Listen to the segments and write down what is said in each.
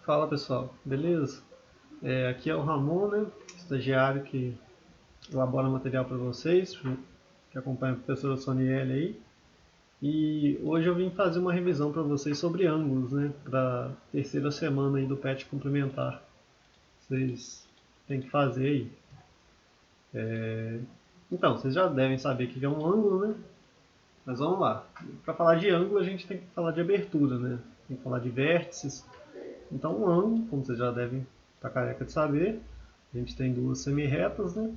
Fala pessoal, beleza? Aqui é o Ramon, né? Estagiário que elabora material para vocês, que acompanha a professora Soniele aí. E hoje eu vim fazer uma revisão para vocês sobre ângulos, né? Para a terceira semana aí do PET complementar. Vocês têm que fazer aí. Então, vocês já devem saber o que é um ângulo, né? Mas vamos lá. Para falar de ângulo a gente tem que falar de abertura, né? Tem que falar de vértices. Então um ângulo, como vocês já devem estar careca de saber, a gente tem duas semi-retas, né?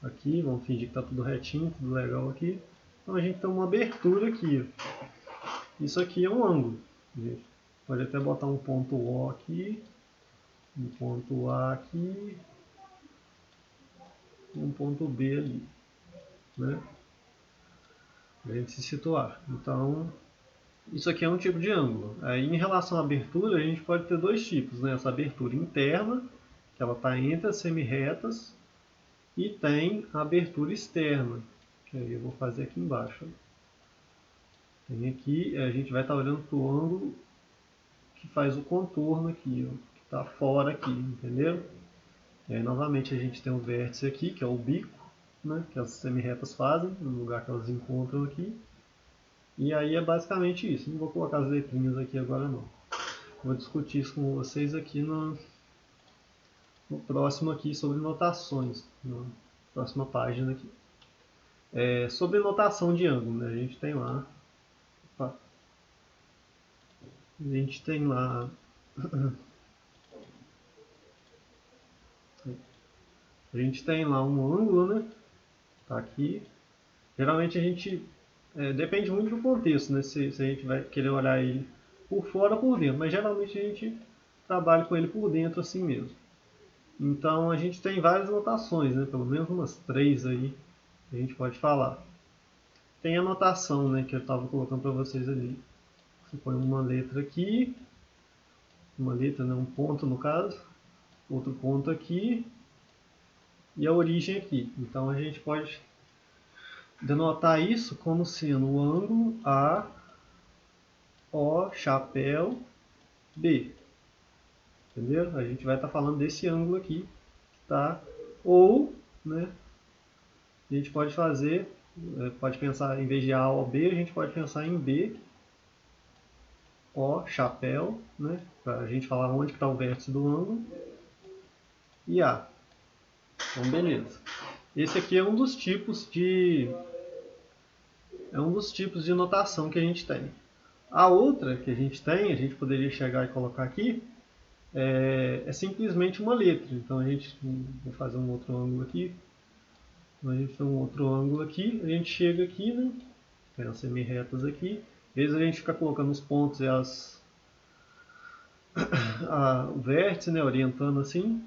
Aqui, vamos fingir que está tudo retinho, tudo legal aqui. Então a gente tem uma abertura aqui. Isso aqui é um ângulo. A gente pode até botar um ponto O aqui, um ponto A aqui, e um ponto B ali, né? Para a gente se situar. Então, isso aqui é um tipo de ângulo. Aí, em relação à abertura, a gente pode ter dois tipos, né? Essa abertura interna, que ela está entre as semi-retas, e tem a abertura externa, que aí eu vou fazer aqui embaixo. Tem aqui, a gente vai estar olhando para o ângulo que faz o contorno aqui, ó, que está fora aqui, entendeu? E aí novamente a gente tem o vértice aqui, que é o bico, né, que as semi-retas fazem, no lugar que elas encontram aqui. E aí é basicamente isso. Não vou colocar as letrinhas aqui agora não. Vou discutir isso com vocês aqui no próximo aqui sobre notações, na próxima página aqui. Sobre notação de ângulo, né? A gente tem lá um ângulo, né? Tá aqui. Geralmente a gente depende muito do contexto, né? Se a gente vai querer olhar ele por fora ou por dentro, mas geralmente a gente trabalha com ele por dentro assim mesmo. Então a gente tem várias notações, né? Pelo menos umas 3 aí que a gente pode falar. Tem a notação, né? Que eu estava colocando para vocês ali. Você põe uma letra aqui, uma letra, né? Um ponto no caso, outro ponto aqui e a origem aqui. Então a gente pode denotar isso como sendo o ângulo A, O, chapéu, B. Entendeu? A gente vai estar falando desse ângulo aqui, tá? Ou, né, a gente pode fazer, pode pensar em vez de A ou B, a gente pode pensar em B, O, chapéu, né? Para a gente falar onde está o vértice do ângulo, e A. Então, beleza. Esse aqui é um dos tipos de notação que a gente tem. A outra que a gente poderia chegar e colocar aqui, é simplesmente uma letra. Então a gente vou fazer um outro ângulo aqui. Então, a gente tem um outro ângulo aqui. A gente chega aqui, né? Tem as semi-retas aqui. Às vezes a gente fica colocando os pontos e o vértice, né? Orientando assim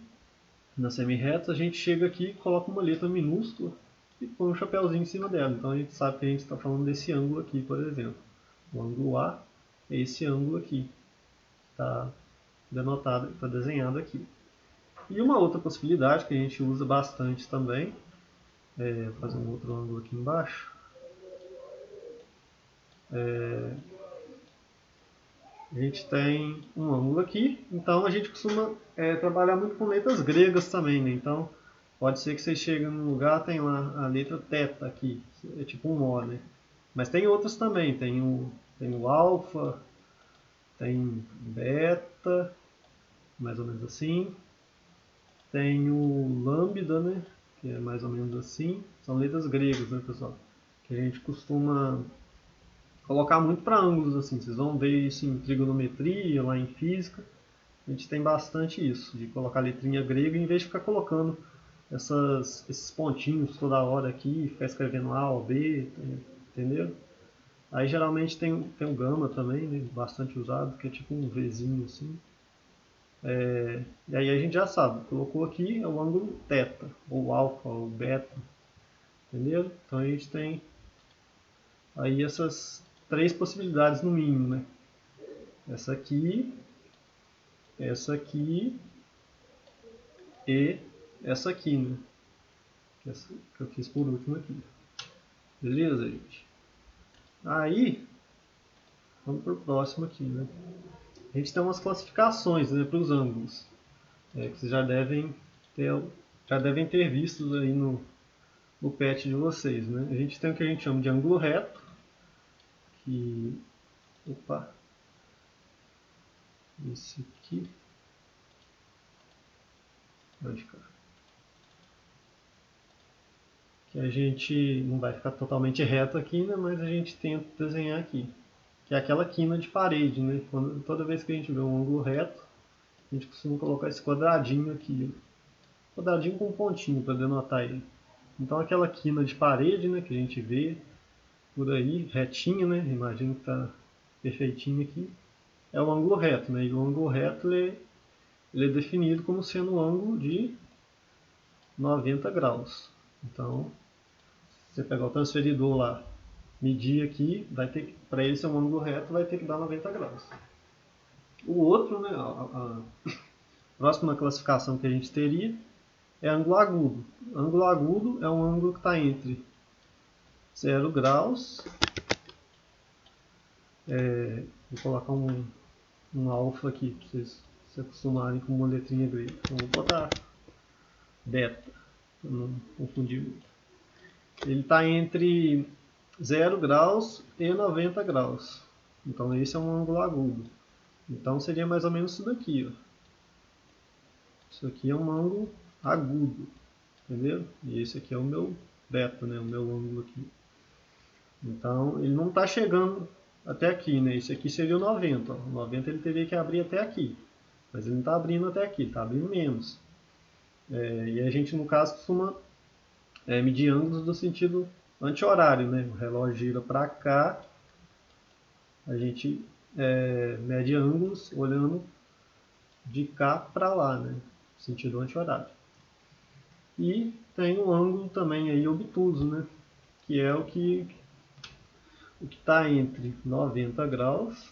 nas semi-retas. A gente chega aqui, coloca uma letra minúscula e põe um chapéuzinho em cima dela. Então a gente sabe que a gente está falando desse ângulo aqui, por exemplo. O ângulo A é esse ângulo aqui. Está denotado, está desenhado aqui. E uma outra possibilidade que a gente usa bastante também, fazer um outro ângulo aqui embaixo, a gente tem um ângulo aqui, então a gente costuma trabalhar muito com letras gregas também, né? Então pode ser que vocês cheguem num lugar, tem lá a letra θ aqui, é tipo um O, né? Mas tem outros também, tem o alfa, tem beta, mais ou menos assim, tem o lambda, né? Que é mais ou menos assim, são letras gregas, né, pessoal? Que a gente costuma colocar muito para ângulos, assim, vocês vão ver isso em trigonometria, lá em física, a gente tem bastante isso, de colocar letrinha grega em vez de ficar colocando esses pontinhos toda hora aqui, ficar escrevendo A ou B, entendeu? Aí geralmente tem o gama também, né, bastante usado, que é tipo um Vzinho assim. E aí a gente já sabe, colocou aqui é o ângulo θ, ou alfa, ou beta, entendeu? Então a gente tem aí essas 3 possibilidades no mínimo, né? Essa aqui e essa aqui, né? Essa que eu fiz por último aqui. Beleza, gente? Aí, vamos pro próximo aqui, né? a gente tem umas classificações, né, para os ângulos, que vocês já devem ter visto aí no PET de vocês. Né? A gente tem o que a gente chama de ângulo reto, que, opa, esse aqui, pode ficar, que a gente não vai ficar totalmente reto aqui, né, mas a gente tenta desenhar aqui, que é aquela quina de parede, né? Toda vez que a gente vê um ângulo reto, a gente costuma colocar esse quadradinho aqui, quadradinho com um pontinho para denotar ele. Então aquela quina de parede, né, que a gente vê por aí, retinha, né, imagino que está perfeitinho aqui, é o ângulo reto, né? E o ângulo reto ele é definido como sendo um ângulo de 90 graus. Então, se você pegar o transferidor lá, medir aqui, para ele ser um ângulo reto, vai ter que dar 90 graus. O outro, né, a próxima classificação que a gente teria é ângulo agudo. Ângulo agudo é um ângulo que está entre 0 graus, vou colocar um alfa aqui, para vocês se acostumarem com uma letrinha grega. Então, vou botar beta, para não confundir muito. Ele está entre 0 graus e 90 graus. Então esse é um ângulo agudo. Então seria mais ou menos isso daqui. Ó. Isso aqui é um ângulo agudo. Entendeu? E esse aqui é o meu beta, né? O meu ângulo aqui. Então ele não está chegando até aqui, né? Esse aqui seria o 90. Ó. O 90 ele teria que abrir até aqui. Mas ele não está abrindo até aqui, está abrindo menos. E a gente, no caso, costuma medir ângulos no sentido anti-horário, né? O relógio gira para cá, a gente mede ângulos olhando de cá para lá, né? Sentido anti-horário. E tem um ângulo também aí obtuso, né? Que é o que está entre 90 graus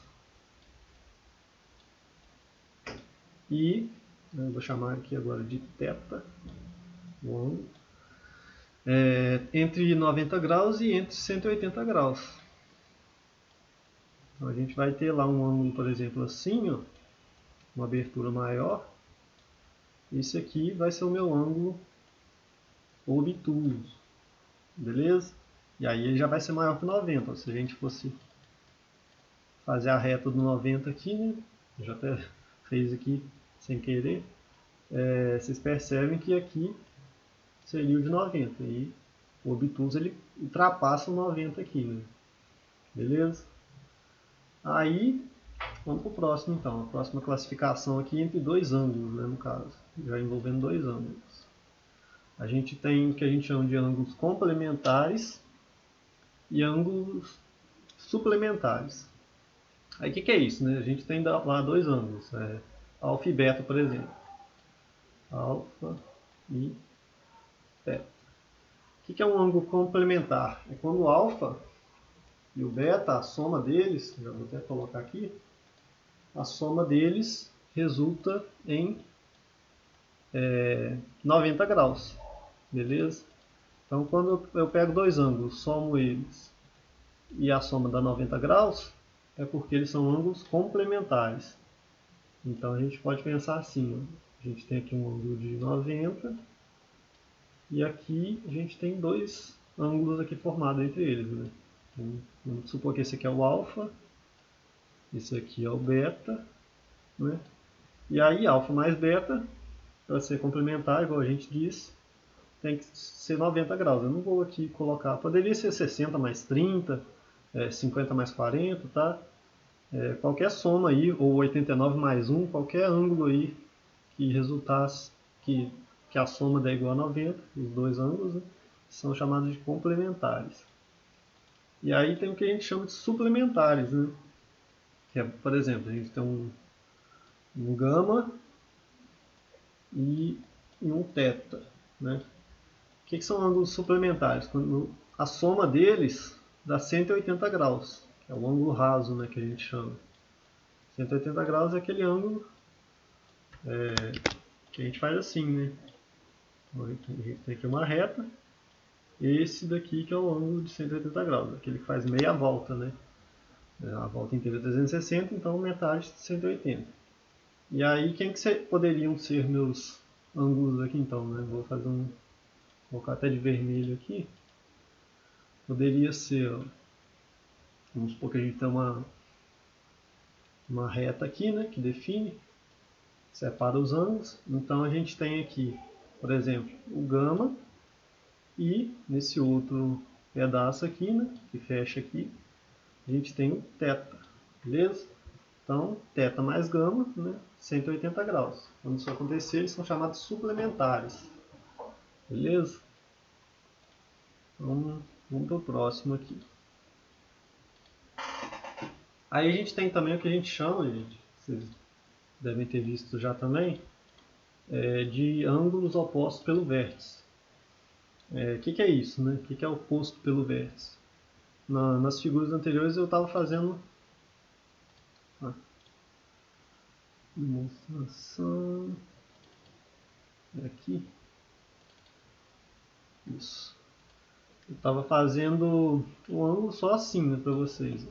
e, eu vou chamar aqui agora de θ, o ângulo, entre 90 graus e entre 180 graus. Então a gente vai ter lá um ângulo, por exemplo, assim, ó, uma abertura maior. Esse aqui vai ser o meu ângulo obtuso, beleza? E aí ele já vai ser maior que 90. Ó. Se a gente fosse fazer a reta do 90 aqui, né? Eu já até fez aqui sem querer. Vocês percebem que aqui seria o de 90. E o obtuso ele ultrapassa o 90 aqui, né? Beleza? Aí, vamos para o próximo então. A próxima classificação aqui entre dois ângulos, né, no caso. Já envolvendo dois ângulos. A gente tem o que a gente chama de ângulos complementares e ângulos suplementares. Aí o que é isso? Né? A gente tem lá dois ângulos, alfa e beta, por exemplo. Alfa e beta. O que é um ângulo complementar? É quando o alfa e o beta, a soma deles, já vou até colocar aqui, a soma deles resulta em 90 graus. Beleza? Então quando eu pego dois ângulos, somo eles e a soma dá 90 graus, é porque eles são ângulos complementares. Então a gente pode pensar assim, ó. A gente tem aqui um ângulo de 90 e aqui a gente tem dois ângulos aqui formados entre eles. Né? Então, vamos supor que esse aqui é o alfa, esse aqui é o beta, né? E aí alfa mais beta, para ser complementar, igual a gente disse, tem que ser 90 graus. Eu não vou aqui colocar, poderia ser 60 mais 30, 50 mais 40, tá? Qualquer soma aí, ou 89 mais 1, qualquer ângulo aí que resultasse, que a soma dê igual a 90, os dois ângulos, né, são chamados de complementares. E aí tem o que a gente chama de suplementares, né? Que é, por exemplo, a gente tem um gama e um θ, né? O que são ângulos suplementares? Quando a soma deles dá 180 graus, que é o ângulo raso, né, que a gente chama. 180 graus é aquele ângulo que a gente faz assim, né? Então, a gente tem aqui uma reta, esse daqui que é o ângulo de 180 graus, aquele que faz meia volta, né? A volta inteira é 360, então metade de 180. E aí, quem que poderiam ser meus ângulos aqui então, né? Vou fazer vou colocar até de vermelho aqui. Poderia ser, ó, vamos supor que a gente tem uma reta aqui, né? Que define, separa os ângulos. Então a gente tem aqui, por exemplo, o gama e nesse outro pedaço aqui, né? Que fecha aqui, a gente tem o θ, beleza? Então, θ mais gama, né, 180 graus. Quando isso acontecer, eles são chamados suplementares. Beleza? Então, vamos para o próximo aqui. Aí a gente tem também o que a gente chama, gente, vocês devem ter visto já também, de ângulos opostos pelo vértice. O que é isso, né? O que é oposto pelo vértice? Nas figuras anteriores eu estava fazendo demonstração aqui. Isso. Eu estava fazendo um ângulo só assim, né, para vocês.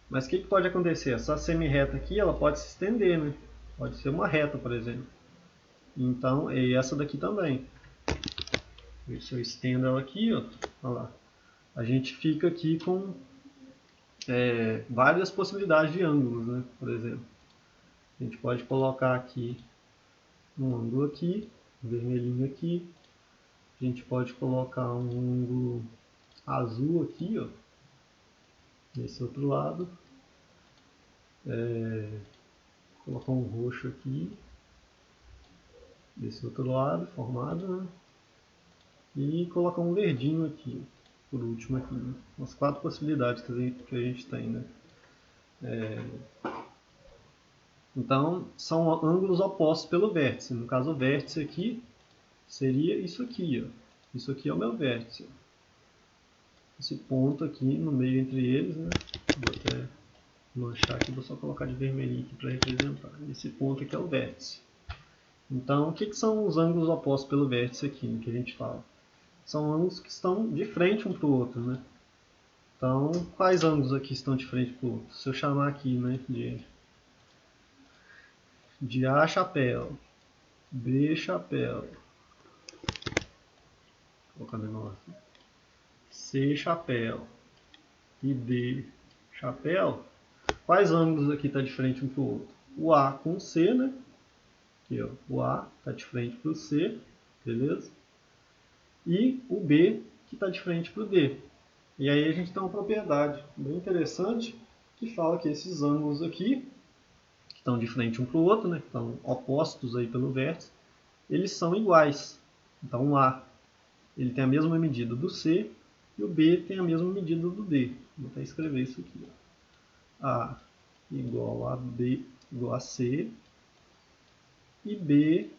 Mas o que pode acontecer? Essa semi-reta aqui, ela pode se estender, né? Pode ser uma reta, por exemplo. Então, e essa daqui também. Se eu estendo ela aqui, ó, olha lá. A gente fica aqui com várias possibilidades de ângulos, né? Por exemplo, a gente pode colocar aqui um ângulo aqui, um vermelhinho aqui. A gente pode colocar um ângulo azul aqui, ó, desse outro lado. Colocar um roxo aqui, desse outro lado, formado, né? E colocar um verdinho aqui, por último aqui, né? As 4 possibilidades que a gente tem, né? Então, são ângulos opostos pelo vértice. No caso, o vértice aqui seria isso aqui, ó. Isso aqui é o meu vértice. Esse ponto aqui no meio entre eles, né? Vou até manchar aqui, vou só colocar de vermelhinho aqui para representar. Esse ponto aqui é o vértice. Então, o que são os ângulos opostos pelo vértice aqui, né, que a gente fala? São ângulos que estão de frente um para o outro, né? Então, quais ângulos aqui estão de frente para o outro? Se eu chamar aqui, né, de A chapéu, B chapéu, vou colocar menor aqui, C chapéu e D chapéu, quais ângulos aqui estão de frente um para o outro? O A com o C, né? Aqui, ó, o A está de frente para o C, beleza? E o B que está de frente para o D. E aí a gente tem uma propriedade bem interessante que fala que esses ângulos aqui, que estão de frente um para o outro, né, que estão opostos aí pelo vértice, eles são iguais. Então o A ele tem a mesma medida do C e o B tem a mesma medida do D. Vou até escrever isso aqui. Ó. A igual a B igual a C e B,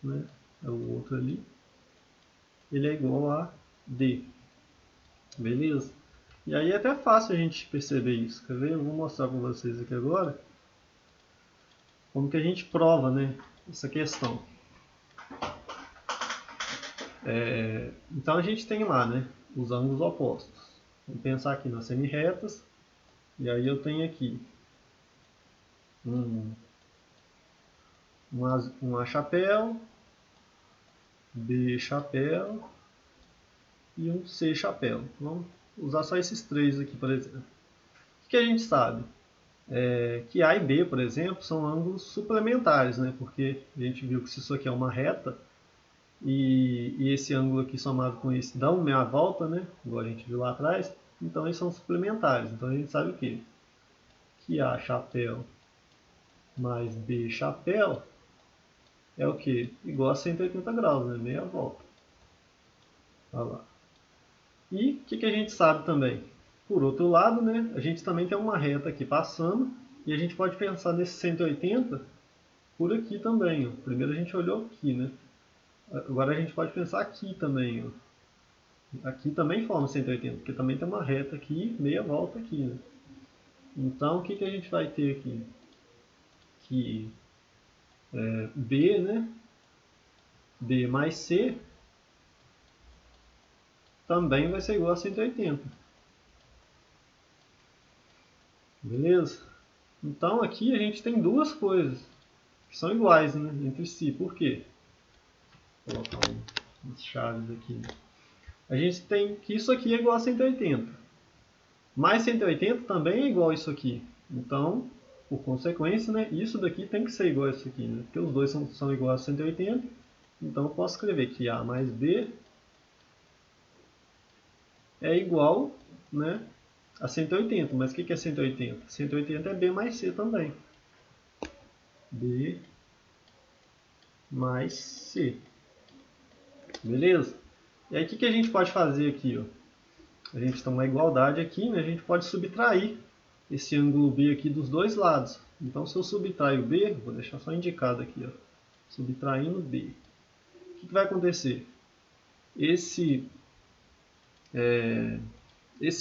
né, é o outro ali, ele é igual a D. Beleza? E aí é até fácil a gente perceber isso. Quer ver? Eu vou mostrar para vocês aqui agora como que a gente prova, né, essa questão. Então a gente tem lá, né, os ângulos opostos. Vamos pensar aqui nas semi-retas. E aí eu tenho aqui um A chapéu, B chapéu e um C chapéu. Vamos usar só esses 3 aqui, por exemplo. O que a gente sabe? Que A e B, por exemplo, são ângulos suplementares, né? Porque a gente viu que se isso aqui é uma reta e esse ângulo aqui somado com esse dá uma meia volta, né? Igual a gente viu lá atrás, então eles são suplementares. Então a gente sabe o quê? Que A chapéu mais B chapéu é o quê? Igual a 180 graus, né? Meia volta. Olha lá. E o que a gente sabe também? Por outro lado, né, a gente também tem uma reta aqui passando e a gente pode pensar nesse 180 por aqui também. Ó. Primeiro a gente olhou aqui, né? Agora a gente pode pensar aqui também. Ó. Aqui também forma 180, porque também tem uma reta aqui, meia volta aqui. Né? Então o que a gente vai ter aqui? Que B, né? B mais C também vai ser igual a 180. Beleza? Então aqui a gente tem duas coisas que são iguais, né, entre si. Por quê? Vou colocar umas chaves aqui. A gente tem que isso aqui é igual a 180. Mais 180 também é igual a isso aqui. Então, por consequência, né, isso daqui tem que ser igual a isso aqui, né? Porque os dois são iguais a 180. Então eu posso escrever que A mais B é igual, né, a 180. Mas o que é 180? 180 é B mais C também. B mais C. Beleza? E aí o que a gente pode fazer aqui? Ó? A gente tem uma igualdade aqui, né? A gente pode subtrair esse ângulo B aqui dos dois lados. Então, se eu subtrair o B, vou deixar só indicado aqui, ó, subtraindo B. O que vai acontecer? Esse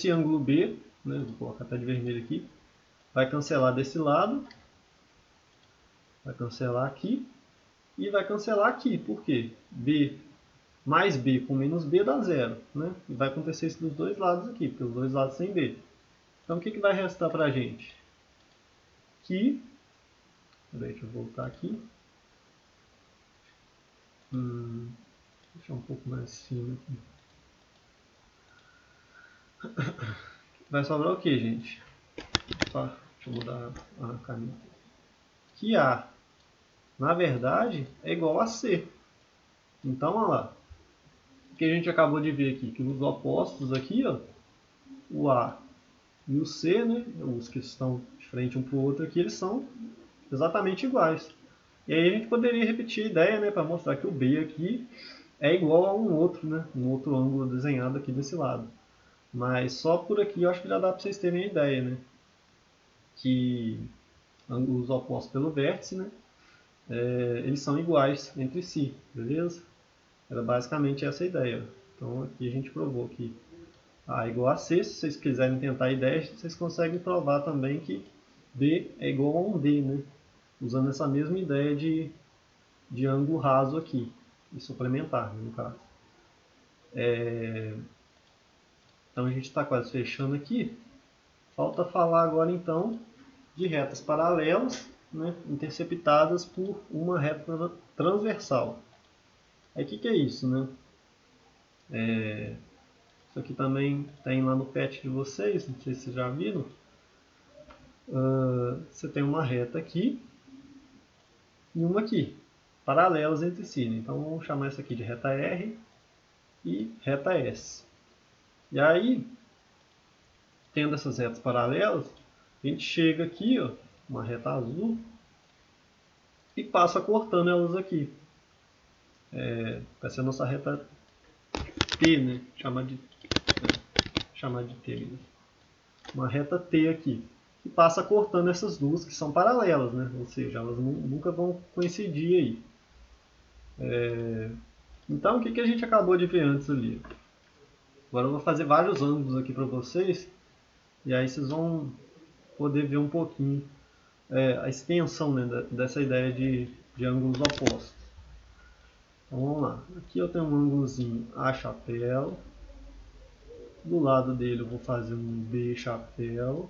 ângulo B, né, vou colocar até de vermelho aqui, vai cancelar desse lado, vai cancelar aqui e vai cancelar aqui. Por quê? B mais B com menos B dá zero. Né? E vai acontecer isso dos dois lados aqui, porque os dois lados têm B. Então, o que vai restar para a gente? Que... Deixa eu voltar aqui. Deixar um pouco mais acima aqui. Vai sobrar o que, gente? Deixa eu mudar a caneta. Que A, na verdade, é igual a C. Então, olha lá. O que a gente acabou de ver aqui, que os opostos aqui, ó, o A e o C, né, os que estão de frente um para o outro aqui, eles são exatamente iguais. E aí a gente poderia repetir a ideia, né, para mostrar que o B aqui é igual a um outro ângulo desenhado aqui desse lado. Mas só por aqui eu acho que já dá para vocês terem a ideia, né, que ângulos opostos pelo vértice, né, eles são iguais entre si, beleza? Era basicamente essa a ideia. Então aqui a gente provou que A é igual a C. Se vocês quiserem tentar a ideia, vocês conseguem provar também que B é igual a um D, né? Usando essa mesma ideia de ângulo raso aqui, e suplementar, no caso. Então a gente está quase fechando aqui. Falta falar agora então de retas paralelas, né, interceptadas por uma reta transversal. Aí o que é isso, né? Isso aqui também tem lá no patch de vocês, não sei se vocês já viram. Você tem uma reta aqui e uma aqui, paralelas entre si. Né? Então vamos chamar essa aqui de reta R e reta S. E aí, tendo essas retas paralelas, a gente chega aqui, ó, uma reta azul, e passa cortando elas aqui. Vai ser a nossa reta T, né? Chamar de T mesmo. Uma reta T aqui, que passa cortando essas duas que são paralelas, né? Ou seja, elas nunca vão coincidir aí. Então, o que a gente acabou de ver antes ali? Agora eu vou fazer vários ângulos aqui para vocês, e aí vocês vão poder ver um pouquinho a extensão, né, dessa ideia de ângulos opostos. Então vamos lá. Aqui eu tenho um ângulozinho A chapéu. Do lado dele eu vou fazer um B chapéu.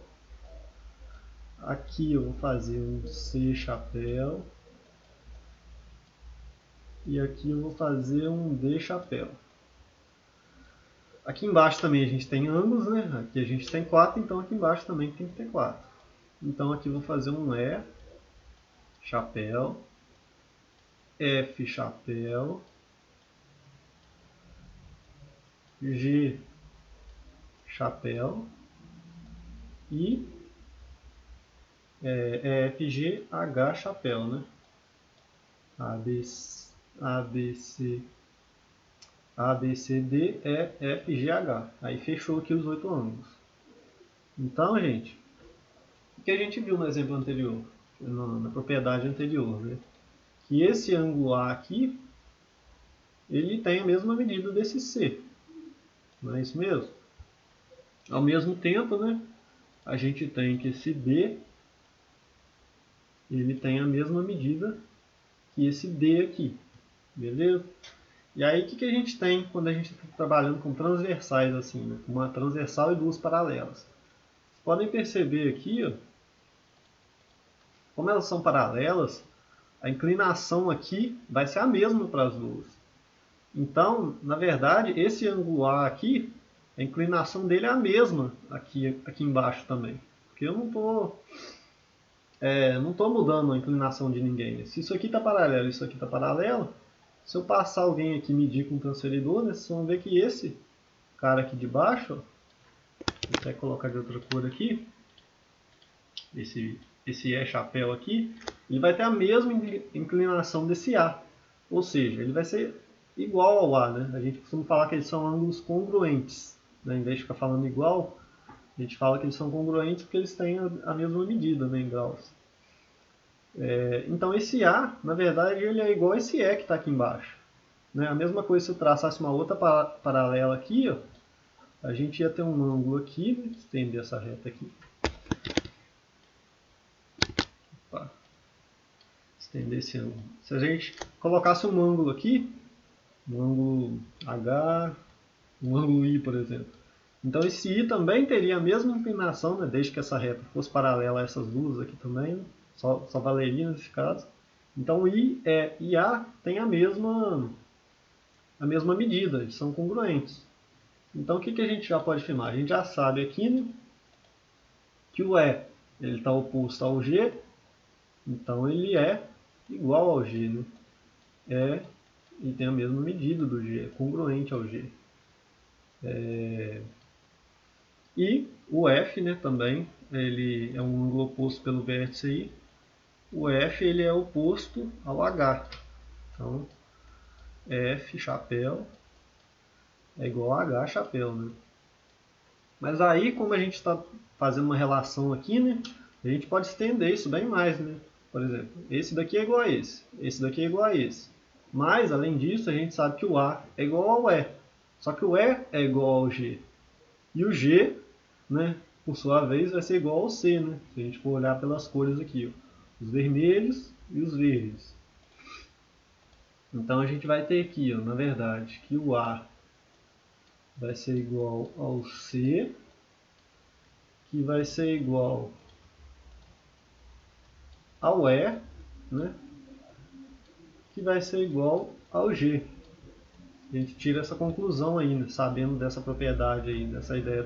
Aqui eu vou fazer um C chapéu. E aqui eu vou fazer um D chapéu. Aqui embaixo também a gente tem ângulos, né? Aqui a gente tem 4, então aqui embaixo também tem que ter 4. Então aqui eu vou fazer um E chapéu, F chapéu, G chapéu e EFG H chapéu, né? ABCD, EFGH. Aí fechou aqui os 8 ângulos. Então, gente, o que a gente viu no exemplo anterior, na propriedade anterior, né? Que esse ângulo A aqui, ele tem a mesma medida desse C. Não é isso mesmo? Ao mesmo tempo, né, a gente tem que esse B, ele tem a mesma medida que esse D aqui. Beleza? E aí o que a gente tem quando a gente está trabalhando com transversais assim, né? Uma transversal e duas paralelas? Vocês podem perceber aqui, ó, como elas são paralelas, a inclinação aqui vai ser a mesma para as duas. Então, na verdade, esse ângulo A aqui, a inclinação dele é a mesma aqui embaixo também. Porque eu não estou mudando a inclinação de ninguém. Se isso aqui está paralelo e isso aqui está paralelo, se eu passar alguém aqui medir com o transferidor, né, vocês vão ver que esse cara aqui de baixo, ó, vou até colocar de outra cor aqui, esse E chapéu aqui, ele vai ter a mesma inclinação desse A. Ou seja, ele vai ser igual ao A, né? A gente costuma falar que eles são ângulos congruentes, né? Em vez de ficar falando igual, a gente fala que eles são congruentes porque eles têm a mesma medida, né, em graus. Então esse A, na verdade, ele é igual a esse E que está aqui embaixo. Né? A mesma coisa se eu traçasse uma outra paralela aqui, ó, a gente ia ter um ângulo aqui, né? Estender essa reta aqui. Opa. Estender esse ângulo. Se a gente colocasse um ângulo aqui, um ângulo H, um ângulo I, por exemplo. Então esse I também teria a mesma inclinação, né, desde que essa reta fosse paralela a essas duas aqui também, né, só valeria nesse caso. Então I e A tem a mesma medida, eles são congruentes. Então o que a gente já pode afirmar? A gente já sabe aqui, né, que o E está oposto ao G, então ele é igual ao G. Né? E tem a mesma medida do G, é congruente ao G. E o F, né, também, ele é um ângulo oposto pelo vértice aí. O F ele é oposto ao H. Então, F chapéu é igual a H chapéu. Né? Mas aí, como a gente está fazendo uma relação aqui, né, a gente pode estender isso bem mais. Né? Por exemplo, esse daqui é igual a esse daqui é igual a esse. Mas, além disso, a gente sabe que o A é igual ao E. Só que o E é igual ao G. E o G, né, por sua vez, vai ser igual ao C. Né? Se a gente for olhar pelas cores aqui. Ó, os vermelhos e os verdes. Então a gente vai ter aqui, ó, na verdade, que o A vai ser igual ao C, que vai ser igual ao E, né? Que vai ser igual ao G. A gente tira essa conclusão aí, né? Sabendo dessa propriedade aí, dessa ideia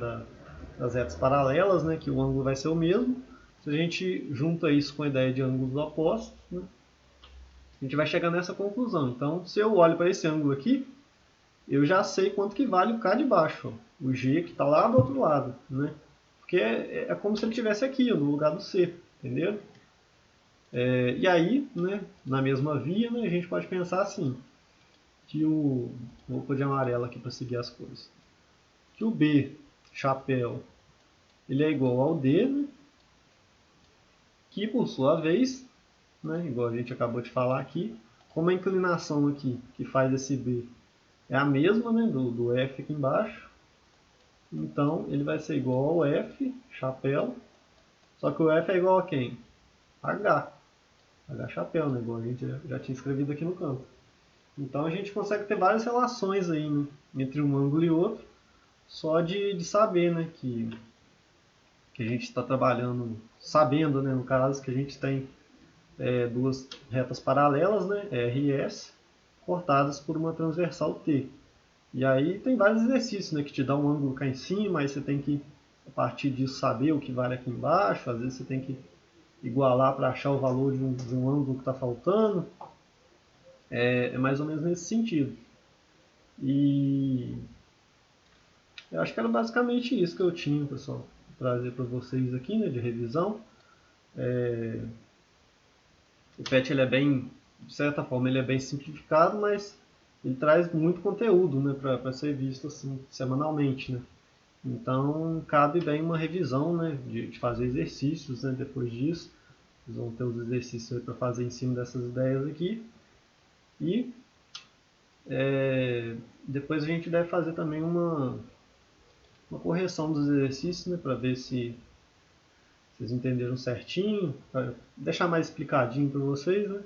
das retas paralelas, né? Que o ângulo vai ser o mesmo. Se a gente junta isso com a ideia de ângulos opostos, né? A gente vai chegar nessa conclusão. Então, se eu olho para esse ângulo aqui, eu já sei quanto que vale o K de baixo, ó, o G que está lá do outro lado, né? Porque é como se ele estivesse aqui, ó, no lugar do C, entendeu? E aí, né, na mesma via, né, a gente pode pensar assim, que vou pôr de amarelo aqui para seguir as cores, que o B, chapéu, ele é igual ao D, né, que por sua vez, né, igual a gente acabou de falar aqui, como a inclinação aqui que faz esse B é a mesma, né, do F aqui embaixo, então ele vai ser igual ao F, chapéu, só que o F é igual a quem? H. H chapéu, né, igual a gente já tinha escrevido aqui no canto. Então a gente consegue ter várias relações aí, né, entre um ângulo e outro, só de saber, né, que a gente está trabalhando, sabendo, né, no caso, que a gente tem duas retas paralelas, né, R e S, cortadas por uma transversal T. E aí tem vários exercícios, né, que te dá um ângulo cá em cima, aí você tem que, a partir disso, saber o que vale aqui embaixo, às vezes você tem que igualar para achar o valor de um ângulo que está faltando. É mais ou menos nesse sentido. E eu acho que era basicamente isso que eu tinha, pessoal, para trazer para vocês aqui, né, de revisão. O PET ele é bem, de certa forma, ele é bem simplificado, mas ele traz muito conteúdo, né, para ser visto assim, semanalmente. Né? Então, cabe bem uma revisão, né, de fazer exercícios, né, depois disso. Vocês vão ter os exercícios para fazer em cima dessas ideias aqui. E depois a gente deve fazer também uma correção dos exercícios, né, para ver se vocês entenderam certinho, para deixar mais explicadinho para vocês. Né?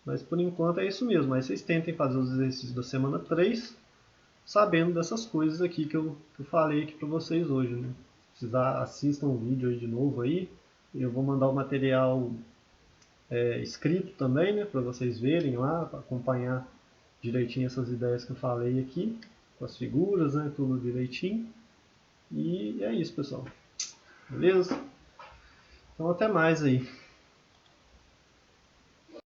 Mas por enquanto é isso mesmo. Aí vocês tentem fazer os exercícios da semana 3, sabendo dessas coisas aqui que eu falei aqui para vocês hoje. Né? Se precisar, assistam o vídeo aí de novo aí. Eu vou mandar o material escrito também, né, para vocês verem lá, para acompanhar direitinho essas ideias que eu falei aqui, com as figuras, né, tudo direitinho. E é isso, pessoal. Beleza? Então até mais aí.